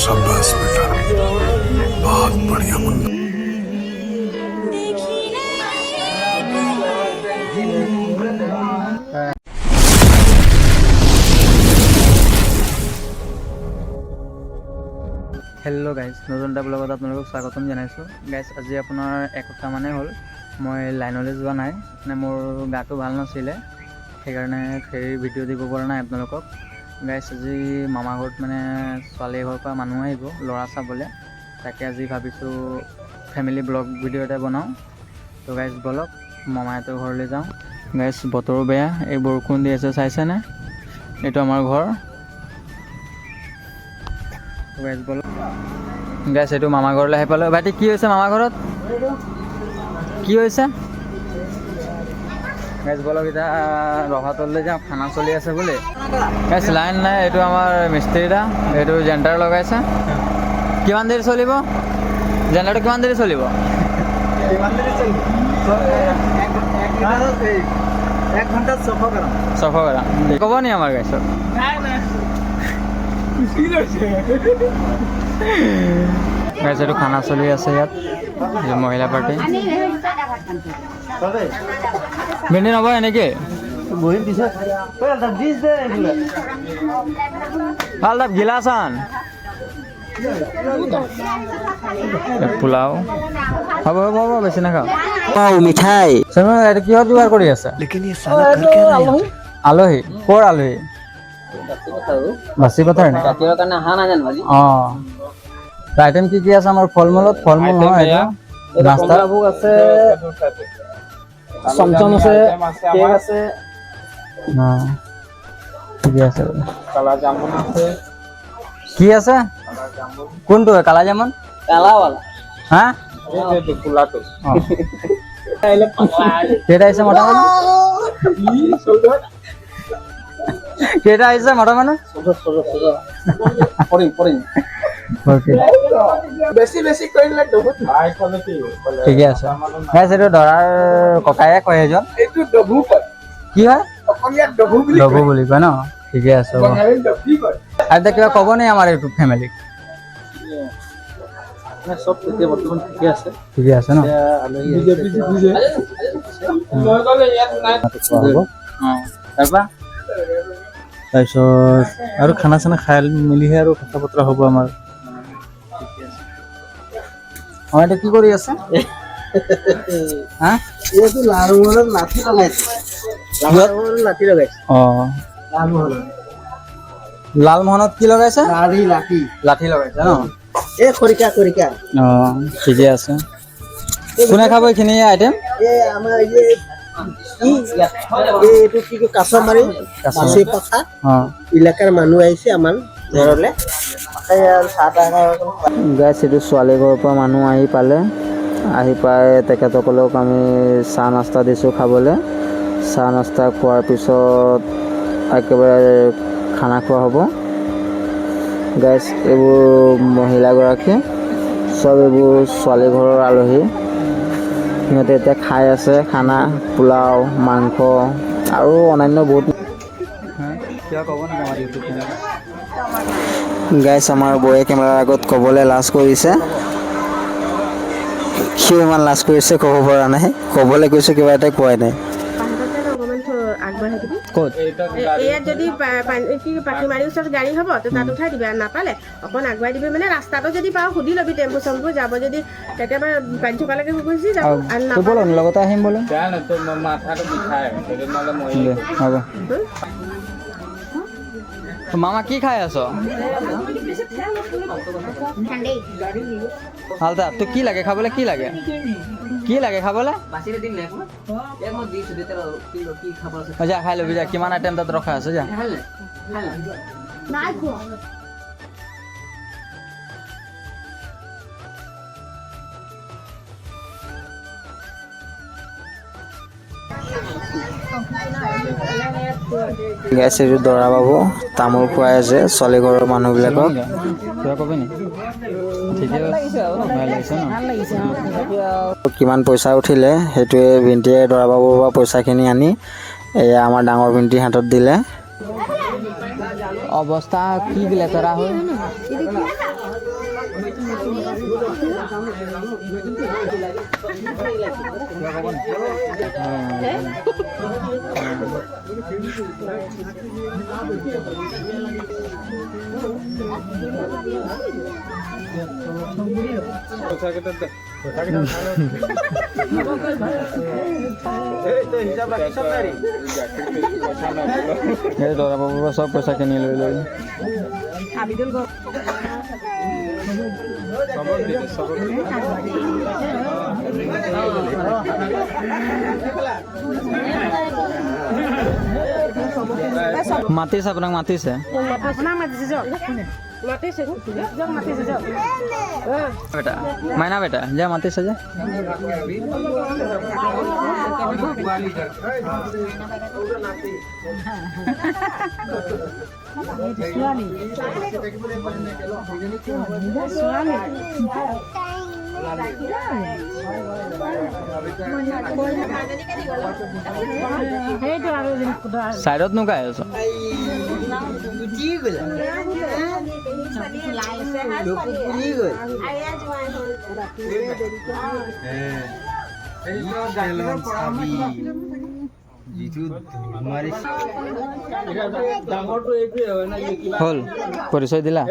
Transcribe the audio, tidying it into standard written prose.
शाबाश बेटा बहुत बढ़िया मुन्ना হেল্ল' গাইজ, নতুন এটা ব্লগত আপোনালোকক স্বাগতম জনাইছোঁ। গাইজ, আজি আপোনাৰ এসপ্তাহ মানে হ'ল মই লাইনলৈ যোৱা নাই, মানে মোৰ গাটো ভাল নাছিলে, সেইকাৰণে ফেৰীৰ ভিডিঅ' দিব পৰা নাই আপোনালোকক। গাইজ, আজি মামা ঘৰত মানে ছোৱালী ঘৰৰ পৰা মানুহ আহিব ল'ৰা চাবলৈ, তাকে আজি ভাবিছোঁ ফেমিলি ব্লগ ভিডিঅ' এটা বনাওঁ। তো গাইজ ব'লক মামাহঁতৰ ঘৰলৈ যাওঁ। গাইজ, বতৰো বেয়া, এই বৰষুণ দি আছে চাইছেনে? এইটো আমাৰ ঘৰ। গাইজ ব'লক। গাইজ, এইটো মামা ঘৰলৈ আহি পালোঁ। ভাইটি, কি হৈছে মামা ঘৰত? কি হৈছে? গাইজ ব'লক, এতিয়া ৰভাতললৈ যাওঁ, খানা চলি আছে বুলি। গাইজ, লাইন নাই, এইটো আমাৰ মিস্ত্ৰীটা, এইটো জেণ্টাৰ লগাইছে। কিমান দেৰি চলিব জেণ্টাৰটো? কিমান দেৰি চলিব? 1 ঘণ্টা 600 গ্ৰাম। ক'ব নি আমাৰ গাইছত? গাইজ, এইটো খানা চলি আছে ইয়াত, মহিলা পাৰ্টি। ভেন্দি নবহে এনেকৈ বহি দিছে দিছ দে এইগুলো আলদাব গিলাচান পোলাও হ'ব হ'ব হ'ব, বেছি নাখাওঁ। মিঠাই এইটো কিহত যোগাৰ কৰি আছে? আলহী? ক'ৰ আলহী? বাচি পথাৰ নে? অঁ, আইটেম কি কি আছে আমাৰ? ফল মূল নহয়, এইটো নাস্তা ভোগ আছে, চমচম আছে, কেক আছে, অঁ ঠিকে আছে। কালা জামুন আছে। কি আছে? কোনটো কালা জামুন? কালাওয়ালা হা? এইটো কোলাটো অঁ, কেইটা আহিছে মতা মানুহ? কেইটা আহিছে মতা মানুহ? বেছি বেছি কৰিলে বহুত ঠিকে আছে। গাইজ, এইটো দৰাৰ ককায়ে কয় এজন। এইটো ডবু কয়, কি হয়? অসমীয়াত ডবু বুলি লঘু বুলি কয় ন? ঠিকে আছে। হ'ব। বঙালীত ডবি কয়। আৰু এতিয়া কিবা ক'ব নি আমাৰ এইটো ফেমিলিক? চব এতিয়া বৰ্তমান ঠিকে আছে। ঠিকে আছে ন? আলহী আহিছে। তাৰপৰা তাৰপিছত আৰু খানা চানা খাই মেলিহে আৰু কথা বতৰা হ'ব আমাৰ। অঁ, এইটো কি কৰি আছে? হা? এইটো লাল মোহনত লাঠি লগাইছে। লাঠি লগাইছে। অঁ, লাল মোহনত লালমোহনত কি লগাইছে? লাঠি লাঠি লগাইছে ন? এই খৰিকা খৰিকা। অঁ, ঠিকে আছে। কোনে খাব এইখিনি আইটেম? এই আমাৰ এইটো কি কয় কাছমাৰী মাছি পথা অঁ, এলেকাৰ মানুহ আহিছে আমাৰ ঘৰলৈ। চাহ তাহ গাইজ, এইটো ছোৱালী ঘৰৰ পৰা মানুহ আহি পালে, আহি পাই তেখেতসকলক আমি চাহ নাস্তা দিছোঁ খাবলৈ। চাহ নাস্তা খোৱাৰ পিছত একেবাৰে খানা খোৱা হ'ব। গাইজ, এইবোৰ মহিলাগৰাকী চব এইবোৰ ছোৱালী ঘৰৰ আলহী। সিহঁতে এতিয়া খাই আছে খানা, পোলাও, মাংস আৰু অন্যান্য বহুত। গাইজ, আমাৰ বৌয়ে কেমেৰাৰ আগত ক'বলৈ লাজ কৰিছে। কিয় ইমান লাজ কৰিছে ক'ব পৰা নাই। ক'বলৈ কৈছোঁ, কিবা এটা কোৱাই নাই। আগবঢ়াই দিবি। ক'ত? ইয়াত যদি পাতি মাৰি ওচৰত গাড়ী হ'ব, তো তাত উঠাই দিবি। আৰু নাপালে অকণ আগুৱাই দিবি, মানে ৰাস্তাটো যদি পাওঁ সুধি ল'বি, টেম্পু চেম্পু যাব যদি একেবাৰে পানী থকালৈকে গুচি যাব। আৰু নাপালে লগতে আহিম বোলো। হ'ব। মামা কি খাই আছ? হালদা, তোক কি লাগে খাবলৈ? কি লাগে? কি লাগে খাবলৈ? যা খাই ল'বি, যা। কিমান আইটেম তাত ৰখা আছে, যা। গাইজ, এইটো দৰা বাবু তামোল খুৱাই আছে ছোৱালী ঘৰৰ মানুহবিলাকক। কিমান পইচা উঠিলে সেইটোৱে ভিন্টিয়ে দৰা বাবুৰ পৰা পইচাখিনি আনি এয়া আমাৰ ডাঙৰ ভিন্টিৰ হাতত দিলে। অৱস্থা কি লেতেৰা হ'ল এই দৰা বাবুৰ পৰা চব পইচা কিনি লৈ লৈ মাতিছে আপোনাক মাতিছে বেটা মাইনা বেটা যে মাতিছে যে চাইডত নুকাই আছো হ'ল পৰিচয় দিলা